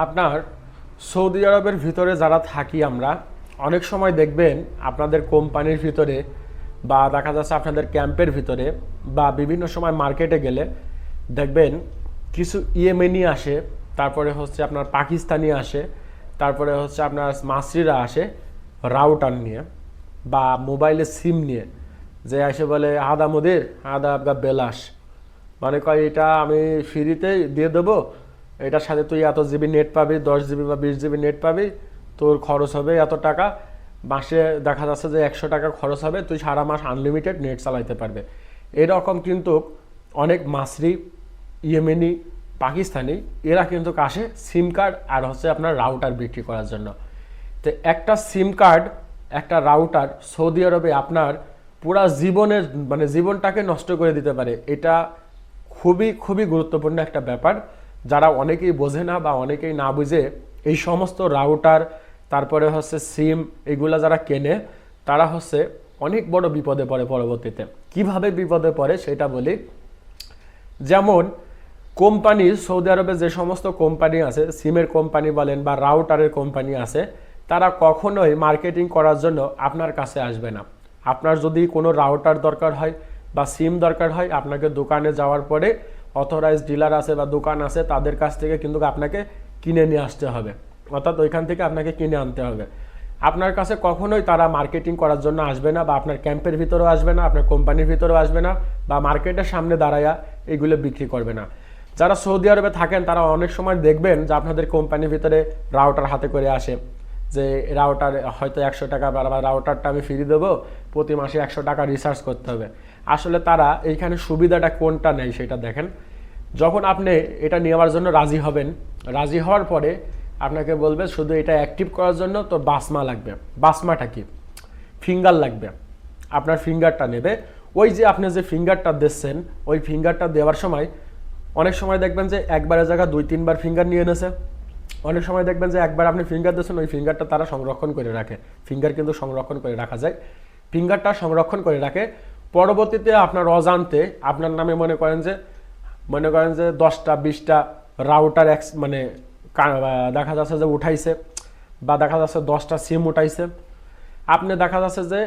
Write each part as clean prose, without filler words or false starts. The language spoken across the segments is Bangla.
আপনার সৌদি আরবের ভিতরে যারা থাকি আমরা অনেক সময় দেখবেন আপনাদের কোম্পানির ভিতরে বা দেখা যাচ্ছে আপনাদের ক্যাম্পের ভিতরে বা বিভিন্ন সময় মার্কেটে গেলে দেখবেন কিছু ইয়েমেনি আসে, তারপরে হচ্ছে আপনার পাকিস্তানি আসে, তারপরে হচ্ছে আপনার মাসরিরা আসে রাউটার নিয়ে বা মোবাইলের সিম নিয়ে, যে এসে বলে আদা মোদের আদা আবগা বেলাস, মানে কয় এটা আমি ফ্রিতে দিয়ে দেবো, এটার সাথে তুই এত জিবি নেট পাবি, 10 জিবি বা 20 জিবি নেট পাবি, তোর খরচ হবে এত টাকা, মাসে দেখা যাচ্ছে যে 100 টাকা খরচ হবে, তুই সারা মাস আনলিমিটেড নেট চালাইতে পারবে। এরকম কিন্তু অনেক মাসরি, ইয়েমেনি, পাকিস্তানি এরা কিন্তু আসে সিম কার্ড আর হচ্ছে আপনার রাউটার বিক্রি করার জন্য। তো একটা সিম কার্ড, একটা রাউটার সৌদি আরবে আপনার পুরা জীবনের মানে জীবনটাকে নষ্ট করে দিতে পারে। এটা খুবই খুবই গুরুত্বপূর্ণ একটা ব্যাপার, যারা অনেকেই বোঝে না বা অনেকেই না বুঝে এই সমস্ত রাউটার তারপরে হচ্ছে সিম এগুলা যারা কেনে তারা হচ্ছে অনেক বড় বিপদে পড়ে পরবর্তীতে। কিভাবে বিপদে পড়ে সেটা বলি। যেমন কোম্পানি, সৌদি আরবে যে সমস্ত কোম্পানি আছে, সিমের কোম্পানি বলেন বা রাউটারের কোম্পানি আছে, তারা কখনোই মার্কেটিং করার জন্য আপনার কাছে আসবে না। আপনার যদি কোনো রাউটার দরকার হয় বা সিম দরকার হয়, আপনাকে দোকানে যাওয়ার পরে অথরাইজ ডিলার আছে বা দোকান আছে তাদের কাছ থেকে কিন্তু আপনাকে কিনে নিয়ে আসতে হবে, অর্থাৎ ওইখান থেকে আপনাকে কিনে আনতে হবে। আপনার কাছে কখনোই তারা মার্কেটিং করার জন্য আসবে না, বা আপনার ক্যাম্পের ভিতরেও আসবে না, আপনার কোম্পানির ভিতরেও আসবে না, বা মার্কেটের সামনে দাঁড়ায়া এগুলো বিক্রি করবে না। যারা সৌদি আরবে থাকেন তারা অনেক সময় দেখবেন যে আপনাদের কোম্পানির ভিতরে রাউটার হাতে করে আসে, যে রাউটার হয়তো 100 টাকা বা রাউটারটা আমি ফ্রি দেবো, প্রতি মাসে 100 টাকা রিচার্জ করতে হবে। আসলে তারা এইখানে সুবিধাটা কোনটা নেই সেটা দেখেন। যখন আপনি এটা নেওয়ার জন্য রাজি হবেন, রাজি হওয়ার পরে আপনাকে বলবে শুধু এটা অ্যাক্টিভ করার জন্য তোর বাসমা লাগবে। বাসমাটা কি? ফিঙ্গার লাগবে। আপনার ফিঙ্গারটা নেবে। ওই যে আপনি যে ফিঙ্গারটা দিচ্ছেন, ওই ফিঙ্গারটা দেওয়ার সময় অনেক সময় দেখবেন যে একবারের জায়গা 2-3 বার ফিঙ্গার নিয়ে এনেছে। অনেক সময় দেখবেন যে একবার আপনি ফিঙ্গার দিচ্ছেন, ওই ফিঙ্গারটা তারা সংরক্ষণ করে রাখে। ফিঙ্গার কিন্তু সংরক্ষণ করে রাখা যায়, ফিঙ্গারটা সংরক্ষণ করে রাখে। পরবর্তীতে আপনার অজান্তে আপনার নামে মনে করেন যে 10টা-20টা রাউটার মানে দেখা যাচ্ছে যে উঠাইছে, বা দেখা যাচ্ছে 10টা সিম উঠাইছে। আপনি দেখা যাচ্ছে যে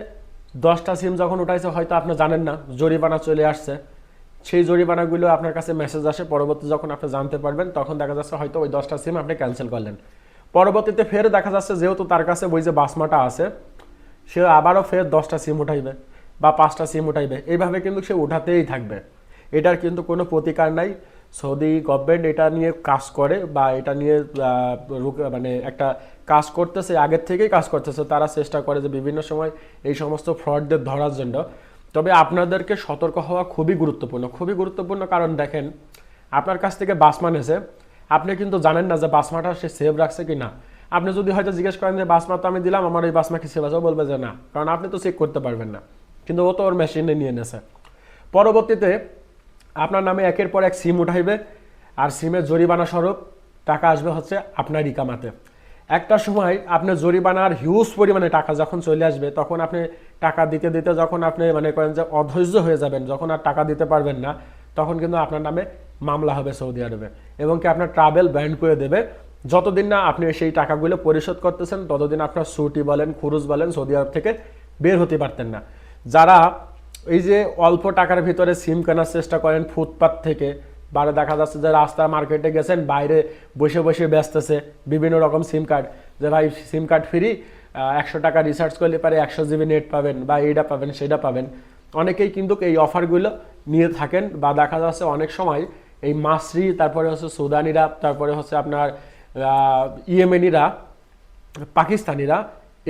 10টা সিম যখন উঠাইছে হয়তো আপনি জানেন না, জরিমানা চলে আসছে। সেই জরিমানাগুলো আপনার কাছে মেসেজ আসে, পরবর্তী যখন আপনি জানতে পারবেন তখন দেখা যাচ্ছে হয়তো ওই 10টা সিম আপনি ক্যান্সেল করলেন। পরবর্তীতে ফের দেখা যাচ্ছে যেহেতু তার কাছে ওই যে বাসমাটা আছে, সে আবারও ফের 10টা সিম উঠাইবে বা 5টা সিম উঠাইবে, এইভাবে কিন্তু সে উঠাতেই থাকবে। এটার কিন্তু কোনো প্রতিকার নাই। সৌদি গভর্নমেন্ট এটা নিয়ে কাজ করে বা এটা নিয়ে মানে একটা কাজ করতেছে, আগের থেকেই কাজ করতেছে। তারা চেষ্টা করে যে বিভিন্ন সময় এই সমস্ত ফ্রডদের ধরার জন্য। তবে আপনাদেরকে সতর্ক হওয়া খুবই গুরুত্বপূর্ণ, খুবই গুরুত্বপূর্ণ। কারণ দেখেন, আপনার কাছ থেকে বাসমা নেছে, আপনি কিন্তু জানেন না যে বাসমাটা সে সেভ রাখছে কি না। আপনি যদি হয়তো জিজ্ঞেস করেন যে বাসমা তো আমি দিলাম, আমার এই বাসমা কি সেভ আছে, বলবে যে না, কারণ আপনি তো চেক করতে পারবেন না। কিন্তু ও তো ওর মেশিনে নিয়ে নেছে। পরবর্তীতে আপনার নামে একের পর এক সিম উঠাইবে, আর সিমের জরিমানা স্বরূপ টাকা আসবে হচ্ছে আপনার ইকামাতে। একটা সময় আপনি জরিমানার হিউজ পরিমাণে টাকা যখন চলে আসবে, তখন আপনি টাকা দিতে দিতে যখন আপনি মনে করেন যে অধৈর্য হয়ে যাবেন, যখন আর টাকা দিতে পারবেন না, তখন কিন্তু আপনার নামে মামলা হবে সৌদি আরবে, এবং কি আপনার ট্রাভেল ব্যান্ড করে দেবে। যতদিন না আপনি সেই টাকাগুলো পরিশোধ করতেছেন ততদিন আপনার ছুটি বলেন, খুরুজ বলেন, সৌদি আরব থেকে বের হতে পারতেন না। যারা এই যে অল্প টাকার ভিতরে সিম কেনার চেষ্টা করেন ফুটপাত থেকে, বা দেখা যাচ্ছে যে রাস্তা মার্কেটে গেছেন, বাইরে বসে বসে ব্যস্তেছে বিভিন্ন রকম সিম কার্ড, যে ভাই সিম কার্ড ফ্রি, 100 টাকা রিচার্জ করলে পারে 100 জিবি নেট পাবেন বা এইটা পাবেন সেটা পাবেন। অনেকেই কিন্তু এই অফারগুলো নিয়ে থাকেন। বা দেখা যাচ্ছে অনেক সময় এই মাসরি, তারপরে হচ্ছে সুদানিরা, তারপরে হচ্ছে আপনার ইয়েমেনিরা, পাকিস্তানিরা,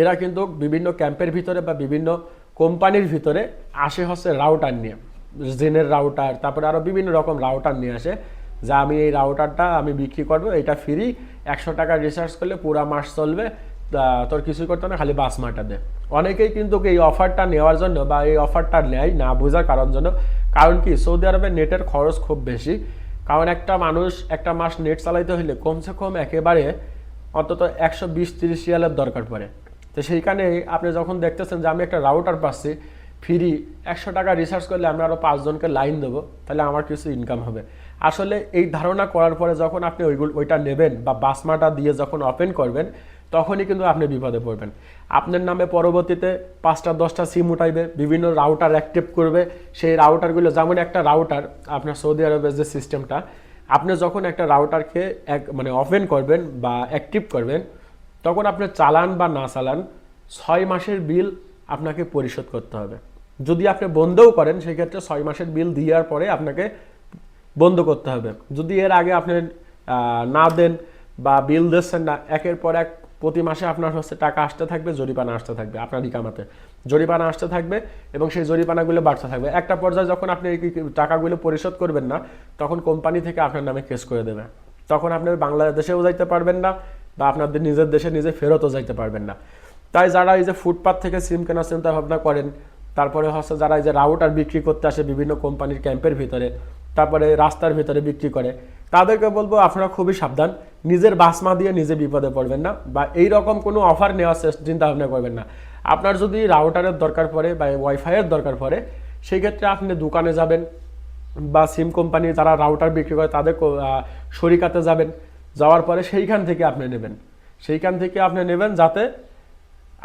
এরা কিন্তু বিভিন্ন ক্যাম্পের ভিতরে বা বিভিন্ন কোম্পানির ভিতরে আসে হচ্ছে রাউটার নিয়ে, জেনের রাউটার, তারপরে আরও বিভিন্ন রকম রাউটার নিয়ে আসে, যা আমি এই রাউটারটা আমি বিক্রি করবো, এটা ফ্রি, 100 টাকা রিচার্জ করলে পুরো মাস চলবে, তোর কিছুই করতে না, খালি বাসমাটা দে। অনেকেই কিন্তু এই অফারটা নেওয়ার জন্য বা এই অফারটা নেয় না বোঝার কারণ জন্য। কারণ কি, সৌদি আরবে নেটের খরচ খুব বেশি। কারণ একটা মানুষ একটা মাস নেট চালাইতে হলে কমসে কম একেবারে অন্তত 120-30 রিয়ালের দরকার পড়ে। তো সেইখানে আপনি যখন দেখতেছেন যে আমি একটা রাউটার পাচ্ছি ফ্রি, 100 টাকা রিচার্জ করলে আমি আরও 5 জনকে লাইন দেবো, তাহলে আমার কিছু ইনকাম হবে। আসলে এই ধারণা করার পরে যখন আপনি ওইটা নেবেন বা বাসমাটা দিয়ে যখন ওপেন করবেন, তখনই কিন্তু আপনি বিপদে পড়বেন। আপনার নামে পরবর্তীতে 5টা 10টা সিম উঠাইবে, বিভিন্ন রাউটার অ্যাক্টিভ করবে। সেই রাউটারগুলো, যেমন একটা রাউটার আপনার সৌদি আরবের যে সিস্টেমটা, আপনি যখন একটা রাউটারকে মানে ওপেন করবেন বা অ্যাক্টিভ করবেন, তখন আপনি চালান বা না চালান 6 মাসের বিল আপনাকে পরিশোধ করতে হবে। যদি আপনি বন্ধও করেন সেক্ষেত্রে 6 মাসের বিল দেওয়ার পরে আপনাকে বন্ধ করতে হবে। যদি এর আগে আপনি না দেন বা বিল দিচ্ছেন না, একের পর এক প্রতি মাসে আপনার টাকা আসতে থাকবে, জরিমানা আসতে থাকবে, আপনার ইকামাতে জরিমানা আসতে থাকবে এবং সেই জরিমানাগুলো বাড়তে থাকবে। একটা পর্যায়ে যখন আপনি এই টাকাগুলো পরিশোধ করবেন না, তখন কোম্পানি থেকে আপনার নামে কেস করে দেবে। তখন আপনি বাংলাদেশেও যাইতে পারবেন না বা আপনাদের নিজের দেশে নিজে ফেরতও যাইতে পারবেন না। তাই যারা এই যে ফুটপাথ থেকে সিম কেনার চিন্তা ভাবনা করেন, তারপরে যারা এই যে রাউটার বিক্রি করতে আসে বিভিন্ন কোম্পানির ক্যাম্পের ভিতরে, তারপরে রাস্তার ভিতরে বিক্রি করে, তাদেরকে বলবো আপনারা খুবই সাবধান। নিজের বাসমা দিয়ে নিজে বিপদে পড়বেন না বা এই রকম কোনো অফার নেওয়ার চিন্তা ভাবনা করবেন না। আপনার যদি রাউটারের দরকার পড়ে বা ওয়াইফাইয়ের দরকার পড়ে, সেই ক্ষেত্রে আপনি দোকানে যাবেন বা সিম কোম্পানি যারা রাউটার বিক্রি করে তাদের শরিকাতে যাবেন। যাওয়ার পরে সেইখান থেকে আপনি নেবেন যাতে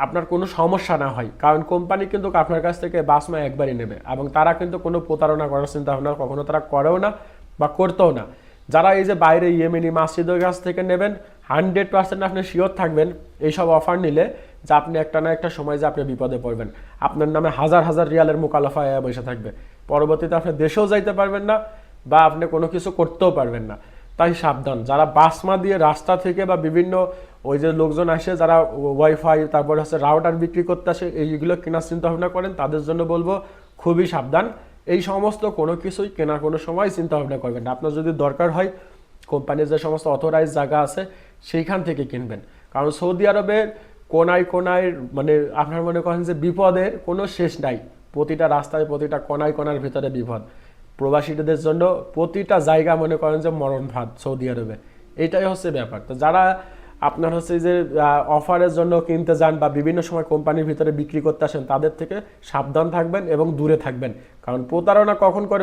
আপনার কোনো সমস্যা না হয়। কারণ কোম্পানি কিন্তু আপনার কাছ থেকে বাসমা একবারই নেবে এবং তারা কিন্তু কোনো প্রতারণা করার চিন্তা ভাবনা কখনো তারা করেও না বা করতেও না। যারা এই যে বাইরে ইয়েমেনি মাসজিদের কাছ থেকে নেবেন, 100% আপনি শিওর থাকবেন এইসব অফার নিলে যে আপনি একটা না একটা সময় যে আপনি বিপদে পড়বেন। আপনার নামে হাজার হাজার রিয়ালের মোকালাফা বসে থাকবে, পরবর্তীতে আপনি দেশেও যাইতে পারবেন না বা আপনি কোনো কিছু করতেও পারবেন না। তাই সাবধান, যারা বাসমা দিয়ে রাস্তা থেকে বা বিভিন্ন ওই যে লোকজন আসে যারা ওয়াইফাই তারপরে রাউটার বিক্রি করতে আসে, এইগুলো কেনার চিন্তা ভাবনা করেন, তাদের জন্য বলবো খুবই সাবধান। এই সমস্ত কোনো কিছুই কেনার কোনো সময় চিন্তা ভাবনা করবেন না। আপনার যদি দরকার হয় কোম্পানির যে সমস্ত অথরাইজ জায়গা আছে সেইখান থেকে কিনবেন। কারণ সৌদি আরবের কোনায় কোনায় মানে আপনার মনে করেন যে বিপদের কোনো শেষ নাই। প্রতিটা রাস্তায় প্রতিটা কোনার ভিতরে বিপদ। প্রবাসীদের জন্য প্রতিটা জায়গা মনে করেন যে মরণ ফাঁদ সৌদি আরবে। এটাই হচ্ছে ব্যাপার। তো যারা আপনার যে অফারের জন্য কিনতে যান বা বিভিন্ন সময় কোম্পানির ভিতরে বিক্রি করতে আসেন, তাদের থেকে সাবধান থাকবেন এবং দূরে থাকবেন। কারণ প্রতারণা কখন করবে